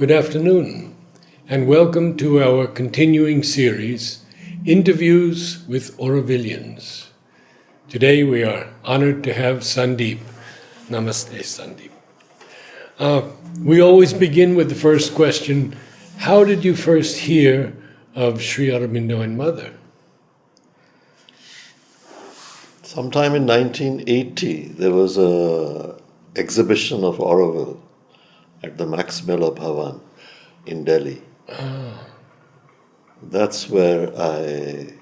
Good afternoon, and welcome to our continuing series, Interviews with Aurovillians. Today we are honored to have Sanjeev. Namaste, Sanjeev. We always begin with the first question, how did you first hear of Sri Aurobindo and Mother? Sometime in 1980, there was an exhibition of Auroville at the Max Miller Bhavan in Delhi. That's where I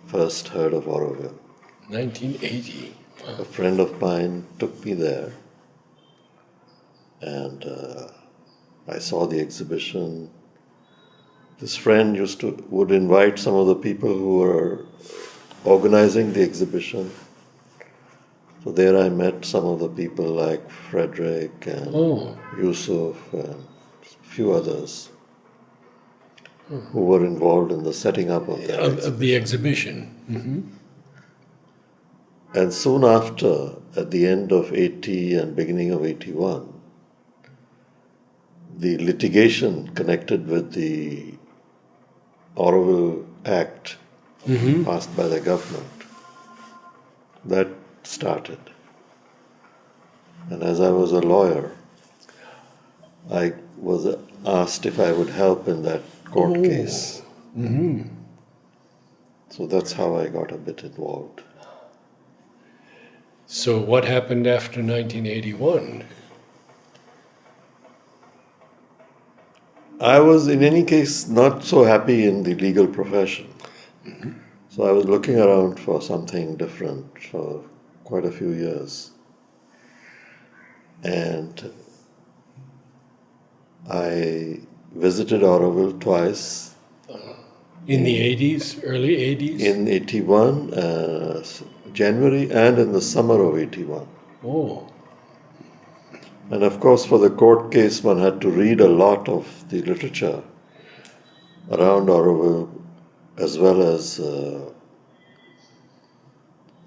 first heard of Auroville. 1980. Wow. A friend of mine took me there, and I saw the exhibition. This friend would invite some of the people who were organizing the exhibition. So there I met some of the people like Frederick and Yusuf and a few others who were involved in the setting up of the exhibition. Mm-hmm. And soon after, at the end of 80 and beginning of 81, the litigation connected with the Auroville Act passed by the government, that started. And as I was a lawyer, I was asked if I would help in that court case. Mm-hmm. So that's how I got a bit involved. So what happened after 1981? I was, in any case, not so happy in the legal profession. Mm-hmm. So I was looking around for something different for quite a few years. And I visited Auroville twice. In the 80s, early 80s? In 81, January, and in the summer of 81. Oh. And of course, for the court case, one had to read a lot of the literature around Auroville, as well as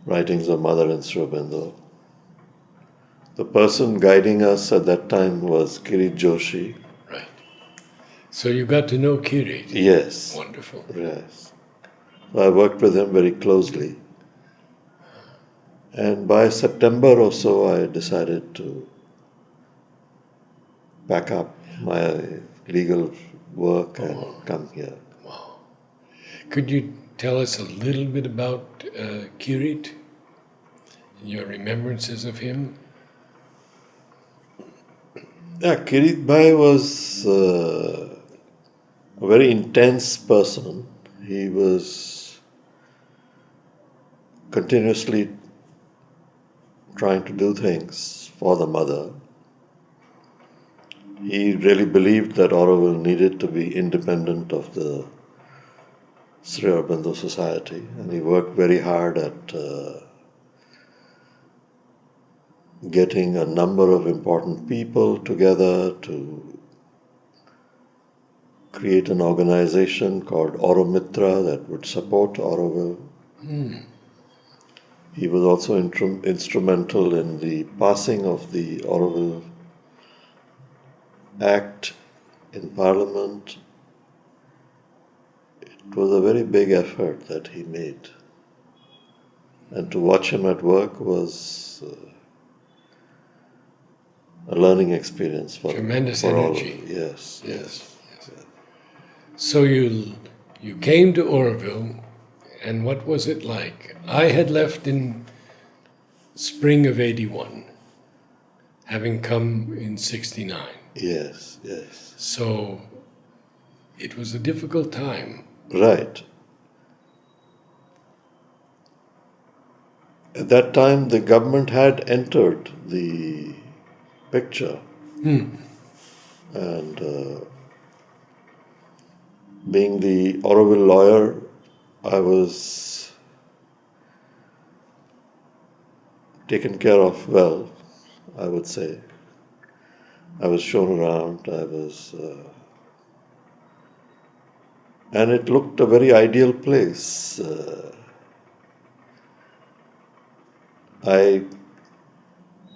writings of Mother and Sri Aurobindo. The person guiding us at that time was Kirit Joshi. Right. So you got to know Kirit? Yes. Wonderful. Yes. So I worked with him very closely. And by September or so, I decided to pack up my legal work and come here. Wow. Could you tell us a little bit about Kirit? Your remembrances of him? Yeah, Kirit Bhai was a very intense person. He was continuously trying to do things for the mother. He really believed that Auroville needed to be independent of the Sri Aurobindo Society, and he worked very hard at getting a number of important people together to create an organization called Auromitra that would support Auroville. He was also instrumental in the passing of the Auroville Act in Parliament. It was a very big effort that he made. And to watch him at work was a learning experience for tremendous for energy. All of yes, yes. So you came to Auroville, and what was it like? I had left in spring of 81, having come in 69. Yes, yes. So it was a difficult time. Right. At that time, the government had entered the picture. And being the Auroville lawyer, I was taken care of well, I would say. I was shown around, and it looked a very ideal place. I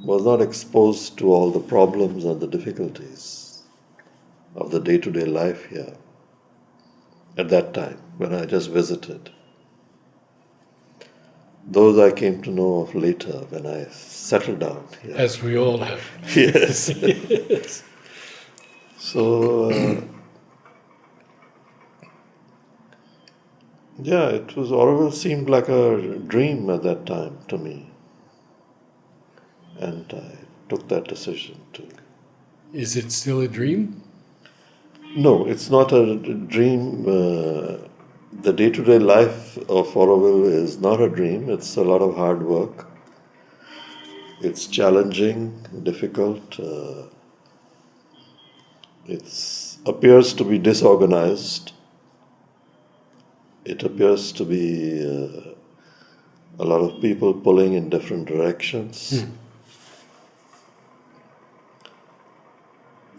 was not exposed to all the problems and the difficulties. of the day-to-day life here at that time when I just visited. Those I came to know of later when I settled down here. As we all have. Yes. Yes. So, yeah, Auroville seemed like a dream at that time to me. And I took that decision to. Is it still a dream? No, it's not a dream. The day-to-day life of Auroville is not a dream. It's a lot of hard work. It's challenging, difficult. It appears to be disorganized. It appears to be a lot of people pulling in different directions.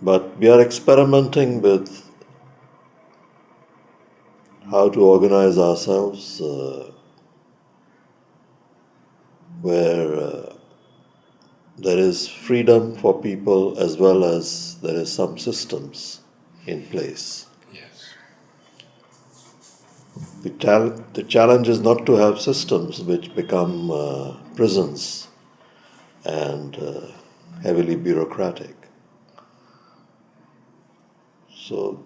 But we are experimenting with how to organize ourselves where there is freedom for people as well as there is some systems in place. Yes. The challenge is not to have systems which become prisons and heavily bureaucratic. So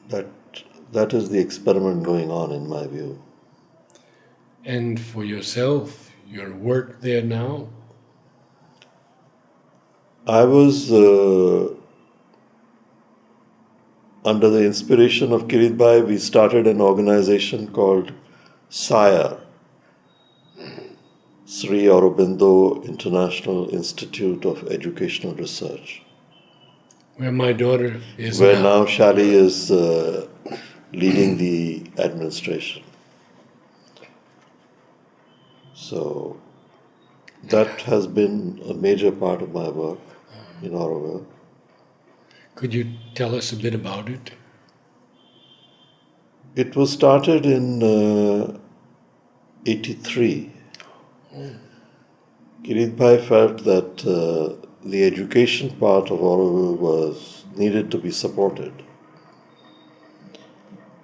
that is the experiment going on in my view. And for yourself, your work there now? I was under the inspiration of Kirit, we started an organization called SIRE, Sri Aurobindo International Institute of Educational Research. Where my daughter is Where now. now Shali is leading the administration. So that has been a major part of my work in Auroville. Could you tell us a bit about it? It was started in 83. Kirit felt that the education part of Auroville needed to be supported.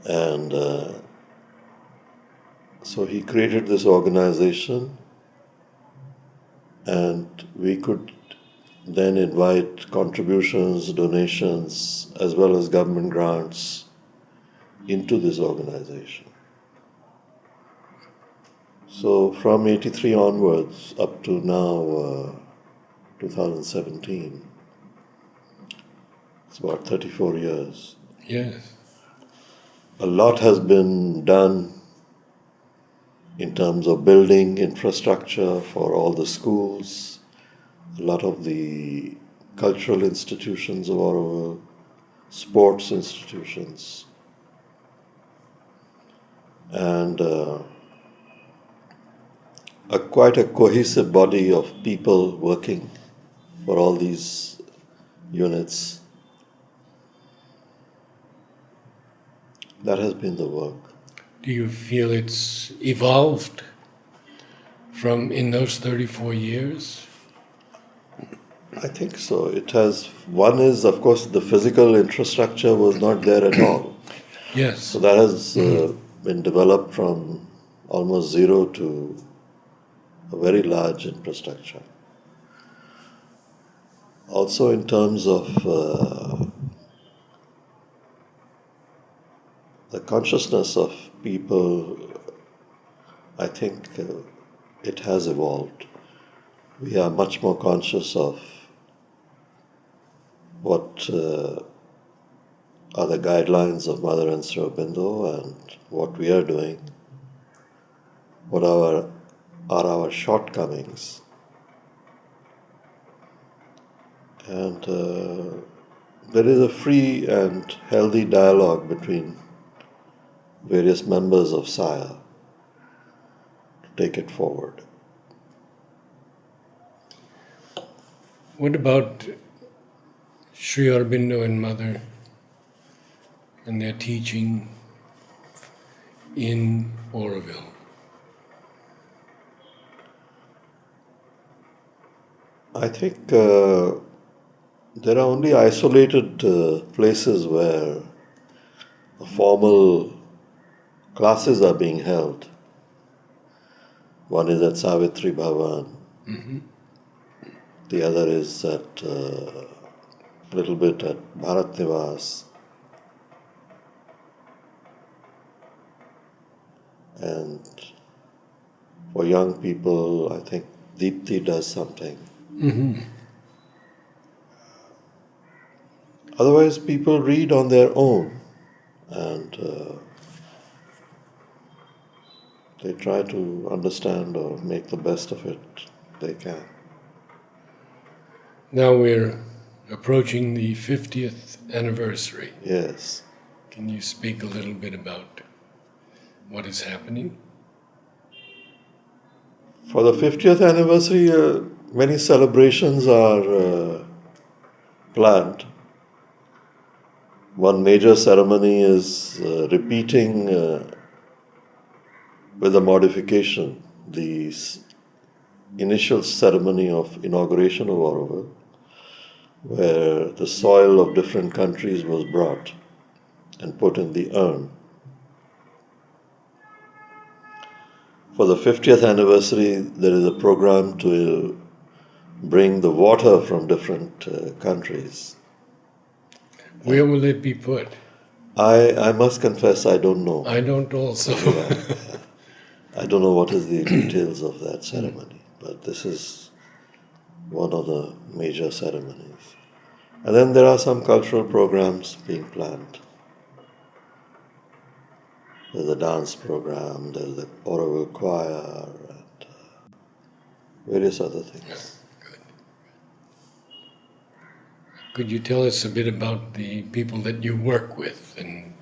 And so he created this organization, and we could then invite contributions, donations, as well as government grants into this organization. So from 83 onwards up to now, 2017, it's about 34 years. Yes. A lot has been done in terms of building infrastructure for all the schools, a lot of the cultural institutions of Auroville, sports institutions, and quite a cohesive body of people working for all these units. That has been the work. Do you feel it's evolved from in those 34 years? I think so. It has. One is, of course, the physical infrastructure was not there at all. Yes. So that has been developed from almost zero to a very large infrastructure. Also, in terms of the consciousness of people, I think it has evolved. We are much more conscious of what are the guidelines of Mother and Sri Aurobindo and what we are doing, what are our shortcomings. And there is a free and healthy dialogue between various members of SIRE to take it forward. What about Sri Aurobindo and Mother and their teaching in Auroville? I think There are only isolated places where formal classes are being held. One is at Savitri Bhavan. The other is at a little bit at Bharat Nivas. And for young people, I think Deepthi does something. Otherwise, people read on their own and they try to understand or make the best of it they can. Now we're approaching the 50th anniversary. Yes. Can you speak a little bit about what is happening? For the 50th anniversary, many celebrations are planned. One major ceremony is repeating with a modification the initial ceremony of inauguration of Aurobindo, where the soil of different countries was brought and put in the urn. For the 50th anniversary, there is a program to bring the water from different countries. Where will it be put? I must confess, I don't know. I don't also. I don't know what is the details of that ceremony, but this is one of the major ceremonies. And then there are some cultural programs being planned. There's a dance program, there's the Aurobindo choir, and various other things. Good. Could you tell us a bit about the people that you work with and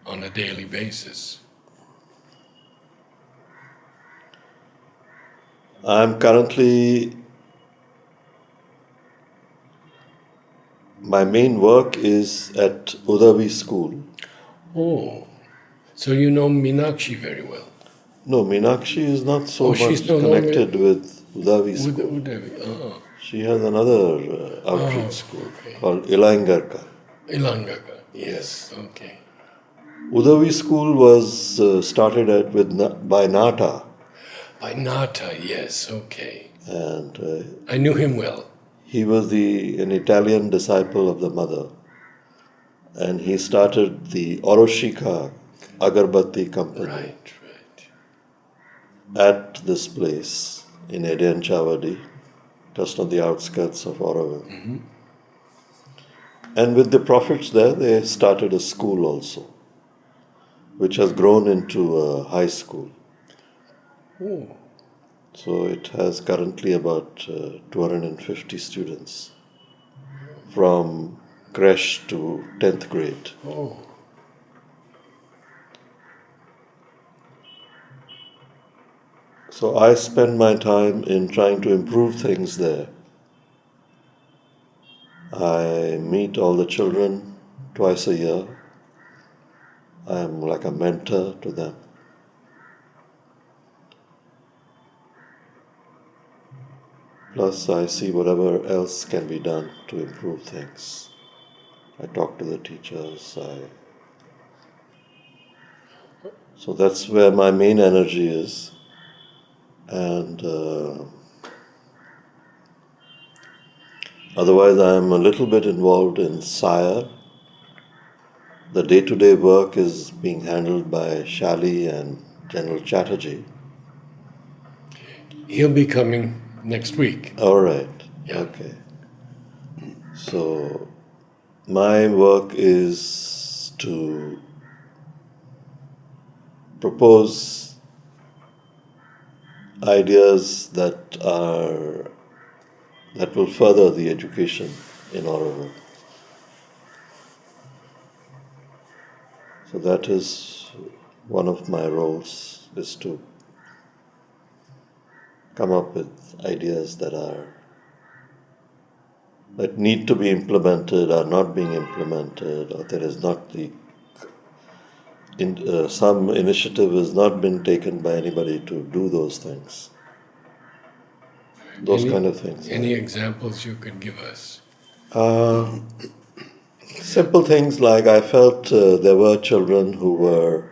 on a daily basis? I'm currently, my main work is at Udavi School. Oh, so you know Meenakshi very well. No, Meenakshi is not so much she's no connected with Udavi With School. Udavi. She has another outreach school Okay. called Ilangarka. Ilangaka. Yes. Okay. Udavi School was started by Nata, By Nata. Yes. Okay. and I knew him well. he was an Italian disciple of the mother, and he started the Oroshika Agarbatti company Right. Right. at this place in Edian Chavadi, just on the outskirts of Aurobindo. And with the profits there, they started a school also, which has grown into a high school. Oh. So it has currently about 250 students from creche to 10th grade. Oh. So I spend my time in trying to improve things there. I meet all the children twice a year. I am like a mentor to them. Plus, I see whatever else can be done to improve things. I talk to the teachers. So that's where my main energy is. And otherwise, I am a little bit involved in SIRE. The day-to-day work is being handled by Shali and General Chatterjee. He'll be coming next week. All right. Yeah. Okay. So my work is to propose ideas that will further the education in Aurobindo. So that is one of my roles, is to come up with ideas that need to be implemented, are not being implemented, or there is not some initiative has not been taken by anybody to do those things. Those kind of things. Any examples you could give us? Uh, Simple things like I felt there were children who were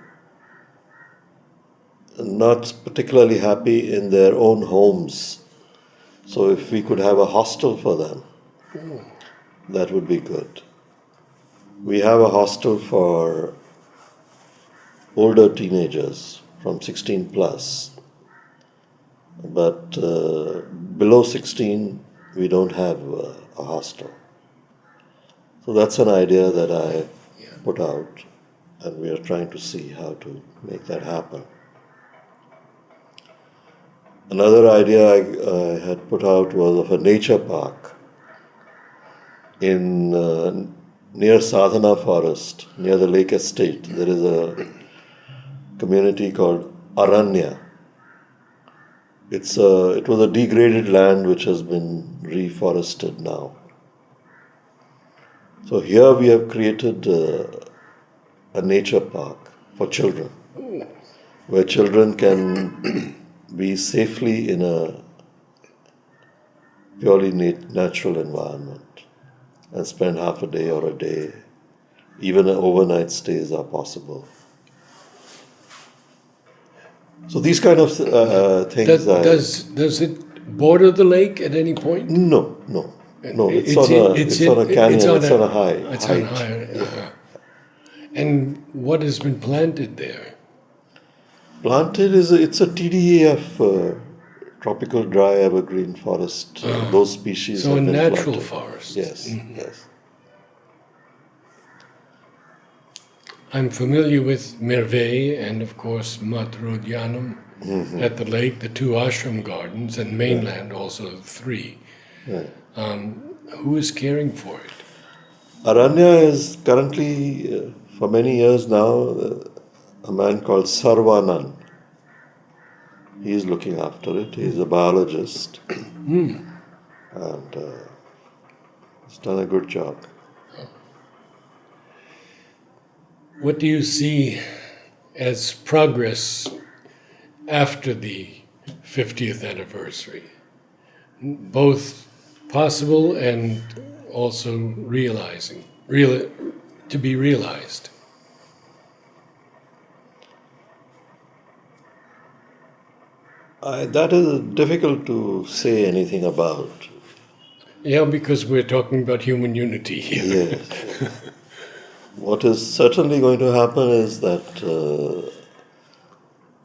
not particularly happy in their own homes. So if we could have a hostel for them, that would be good. We have a hostel for older teenagers from 16 plus, but below 16 we don't have a hostel. So that's an idea that I put out, and we are trying to see how to make that happen. Another idea I had put out was of a nature park in near Sadhana Forest, near the Lake Estate. There is a community called Aranya. It was a degraded land which has been reforested now. So here we have created a nature park for children, where children can be safely in a purely natural environment and spend half a day or a day. Even overnight stays are possible. So these kind of things. Does it border the lake at any point? No. It's on a canyon. It's on a height. It's on a higher. Yeah. And what has been planted there? Planted it's a TDEF, tropical dry evergreen forest. Those species. So have a been natural planted. forest. Yes, yes. I'm familiar with Merveille and, of course, Matrodyanam at the lake, the two ashram gardens, and mainland also, three. Right. Who is caring for it? Aranya is currently, for many years now, a man called Sarvanan. He is looking after it. He is a biologist. And he's done a good job. What do you see as progress after the 50th anniversary? Both possible and also to be realized. That is difficult to say anything about. Yeah, because we're talking about human unity here. Yes. What is certainly going to happen is that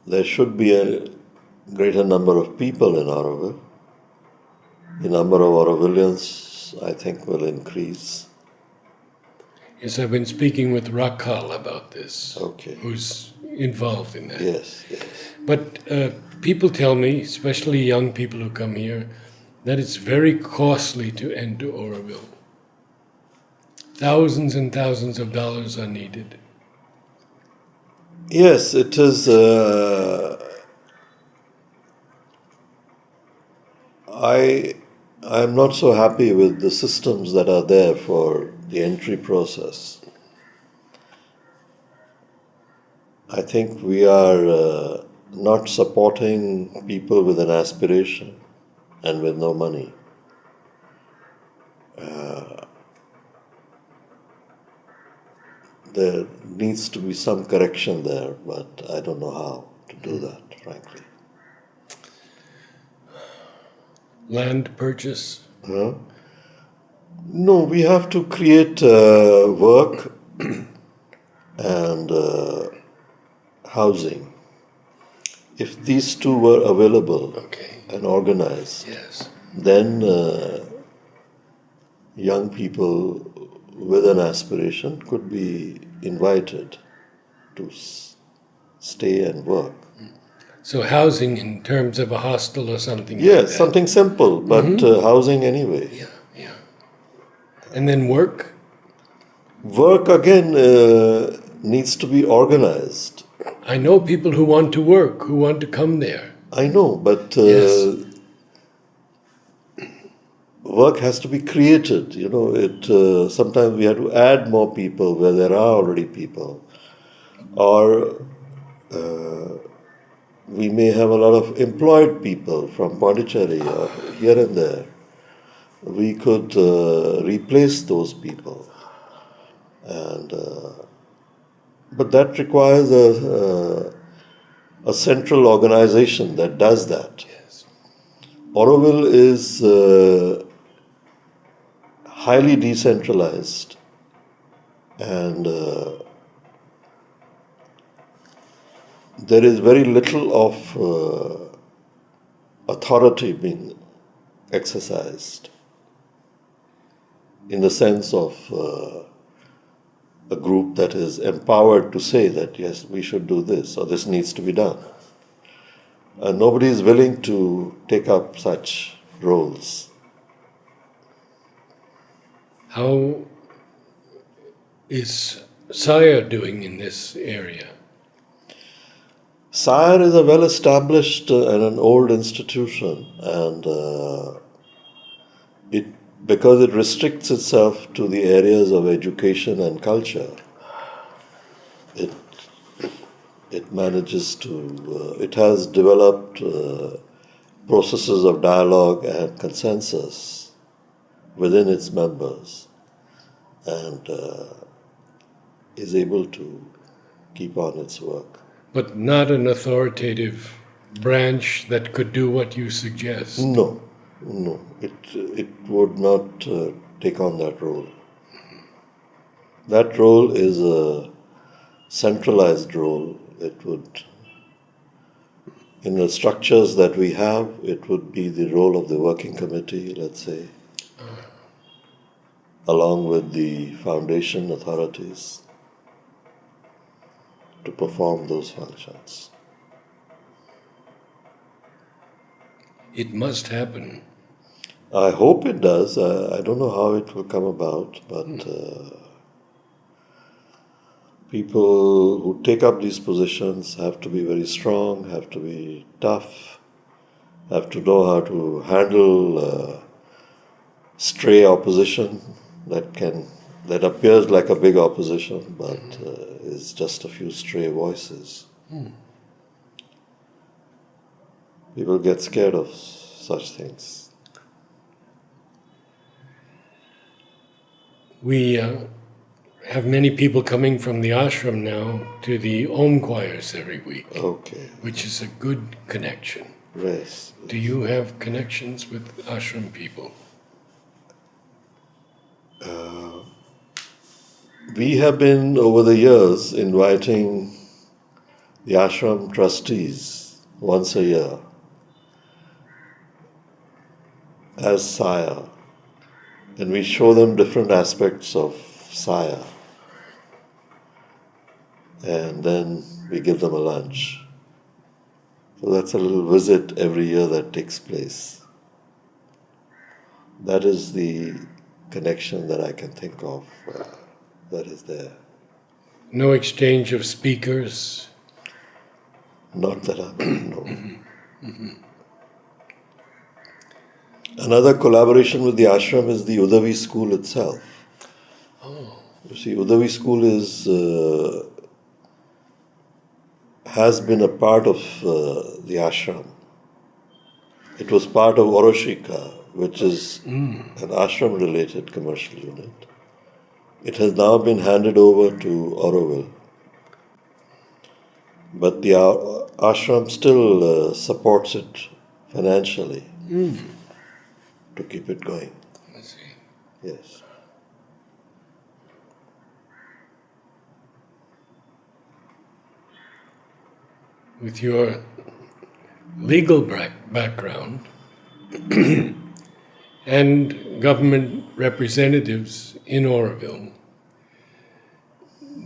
there should be a greater number of people in Auroville. The number of Aurovillians, I think, will increase. Yes, I've been speaking with Rakhal about this, Okay. who's involved in that. Yes. But people tell me, especially young people who come here, that it's very costly to enter Auroville. Thousands and thousands of dollars are needed. Yes, it is. I am not so happy with the systems that are there for the entry process. I think we are not supporting people with an aspiration and with no money. There needs to be some correction there, but I don't know how to do that, frankly. Land purchase? No, we have to create work and housing. If these two were available and organized, Yes. then young people with an aspiration could be invited to stay and work. So housing in terms of a hostel or something Yes, like that? something simple, but housing anyway. Yeah. And then work? Work again needs to be organized. I know people who want to work, who want to come there. I know, but Yes. work has to be created. Sometimes we have to add more people where there are already people, or we may have a lot of employed people from Pondicherry or here and there. we could replace those people. And but that requires a central organization that does that. Yes. Auroville is highly decentralized, and there is very little of authority being exercised in the sense of a group that is empowered to say that yes, we should do this or this needs to be done. Nobody is willing to take up such roles. How is Saya doing in this area? SIRE is a well established and an old institution, and it because it restricts itself to the areas of education and culture, it manages to it has developed processes of dialogue and consensus within its members, and is able to keep on its work. But not an authoritative branch that could do what you suggest. No, no, it would not take on that role. That role is a centralized role. It would, in the structures that we have, it would be the role of the working committee, let's say, along with the foundation authorities to perform those functions. It must happen. I hope it does. I don't know how it will come about, but people who take up these positions have to be very strong, have to be tough, have to know how to handle stray opposition that appears like a big opposition, but is just a few stray voices. People get scared of such things. We have many people coming from the ashram now to the Om choirs every week, Okay. which is a good connection. Yes. Do you have connections with ashram people? We have been, over the years, inviting the ashram trustees once a year as Saya, and we show them different aspects of Saya, and then we give them a lunch. So that's a little visit every year that takes place. That is the connection that I can think of that is there. No exchange of speakers? Not that I know. Another collaboration with the ashram is the Udavi school itself. You see, Udavi school has been a part of the ashram. It was part of Oroshika, which is an ashram-related commercial unit. It has now been handed over to Auroville. But the ashram still supports it financially to keep it going. I see. Yes. With your legal background and government representatives in Auroville,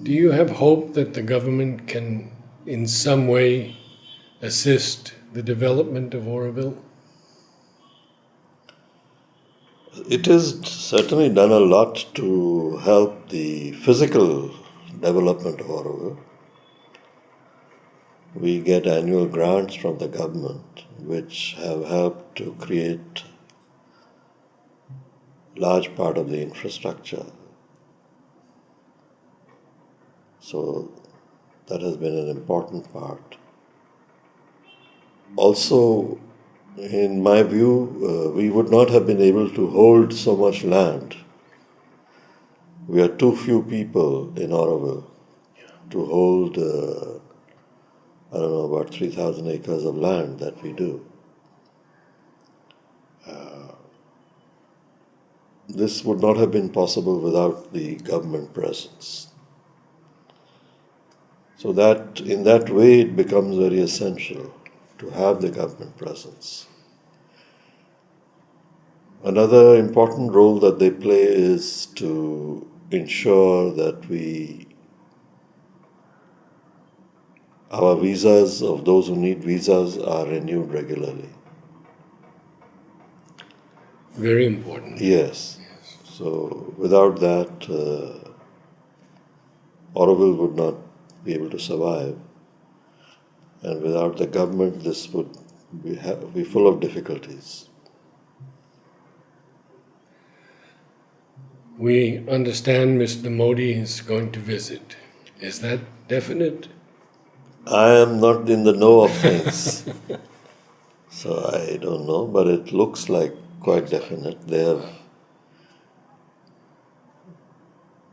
do you have hope that the government can in some way assist the development of Auroville? It has certainly done a lot to help the physical development of Auroville. We get annual grants from the government which have helped to create large part of the infrastructure. So that has been an important part. Also, In my view, we would not have been able to hold so much land. We are too few people in Auroville to hold, I don't know, about 3,000 acres of land that we do. This would not have been possible without the government presence. So that, in that way, it becomes very essential to have the government presence. Another important role that they play is to ensure that our visas of those who need visas are renewed regularly. Very important. Yes. So without that, Auroville would not be able to survive. And without the government, this would be full of difficulties. We understand Mr. Modi is going to visit. Is that definite? I am not in the know of things, so I don't know, but it looks like quite definite. They have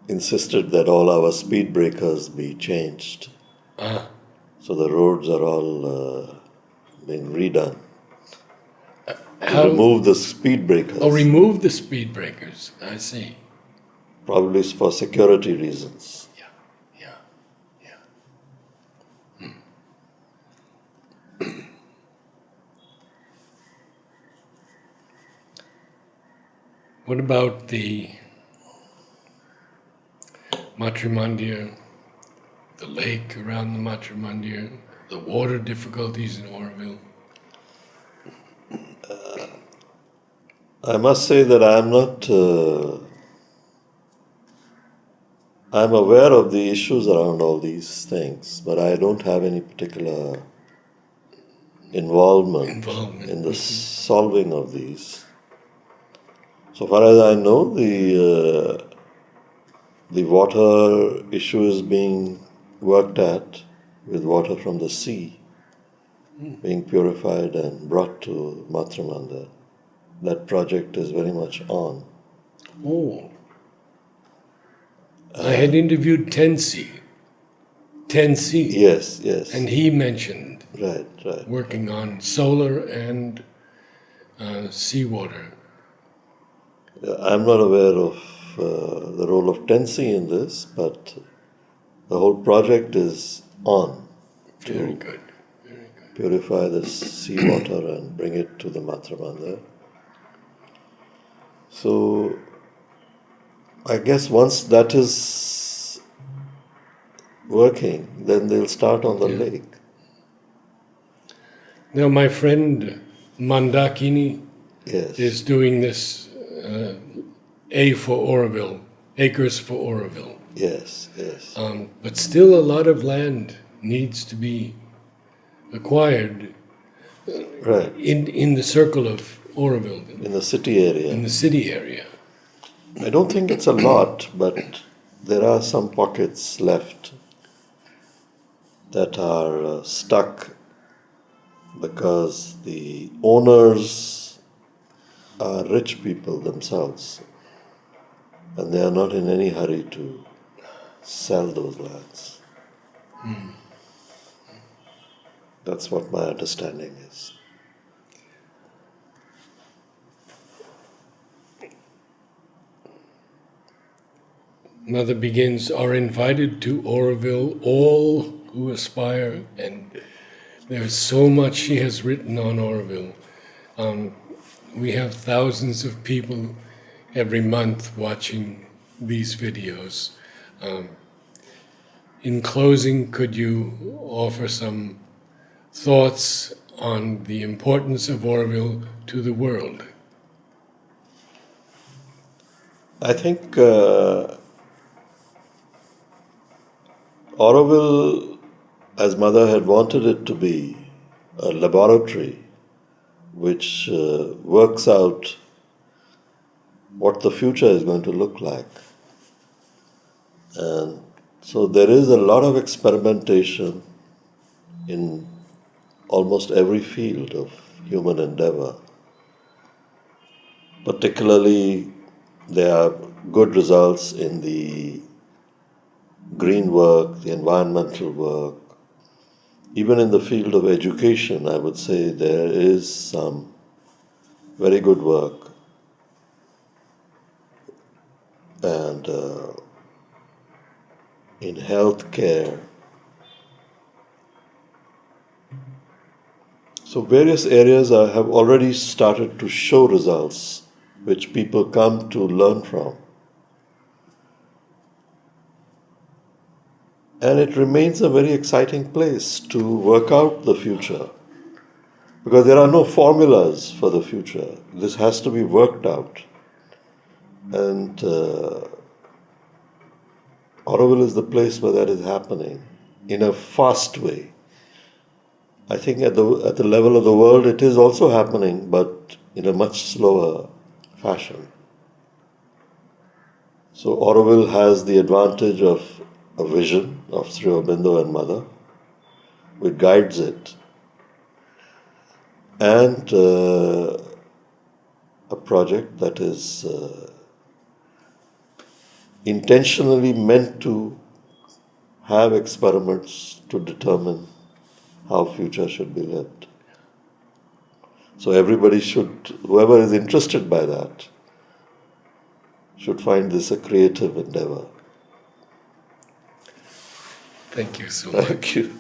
insisted that all our speed breakers be changed. So the roads are all being redone. To remove the speed breakers. Oh, remove the speed breakers. I see. Probably for security reasons. What about the Matrimandir, the lake around the Matrimandir, the water difficulties in Auroville? I must say that I'm not. I'm aware of the issues around all these things, but I don't have any particular involvement in the solving of these. So far as I know, the water issue is being worked at with water from the sea being purified and brought to Matrimandir. That project is very much on. Oh. I had interviewed Tensi. Yes, yes. And he mentioned Right. working on solar and seawater. I'm not aware of the role of Tensi in this, but the whole project is on Very to good. purify the seawater and bring it to the Matrimandir. So I guess once that is working, then they'll start on the lake. Now, my friend Mandakini Yes. is doing this A for Auroville, Acres for Auroville. Yes. But still a lot of land needs to be acquired Right. in the circle of Auroville, In the city area. in the city area. I don't think it's a lot, but there are some pockets left that are stuck because the owners are rich people themselves and they are not in any hurry to sell those lands. That's what my understanding is. Mother begins, are invited to Auroville all who aspire, and there's so much she has written on Auroville. We have thousands of people every month watching these videos. In closing, could you offer some thoughts on the importance of Auroville to the world? I think Auroville, as Mother had wanted it to be, a laboratory which works out what the future is going to look like. And so there is a lot of experimentation in almost every field of human endeavor. Particularly, there are good results in the green work, the environmental work. Even in the field of education, I would say there is some very good work. And in healthcare. So various areas have already started to show results which people come to learn from. And it remains a very exciting place to work out the future because there are no formulas for the future. This has to be worked out. And Aurobindo is the place where that is happening in a fast way. I think at the level of the world it is also happening, but in a much slower fashion. So Aurobindo has the advantage of a vision of Sri Aurobindo and Mother, which guides it, and a project that is intentionally meant to have experiments to determine how future should be lived. So everybody should, whoever is interested by that, should find this a creative endeavor. Thank you so much. Thank you.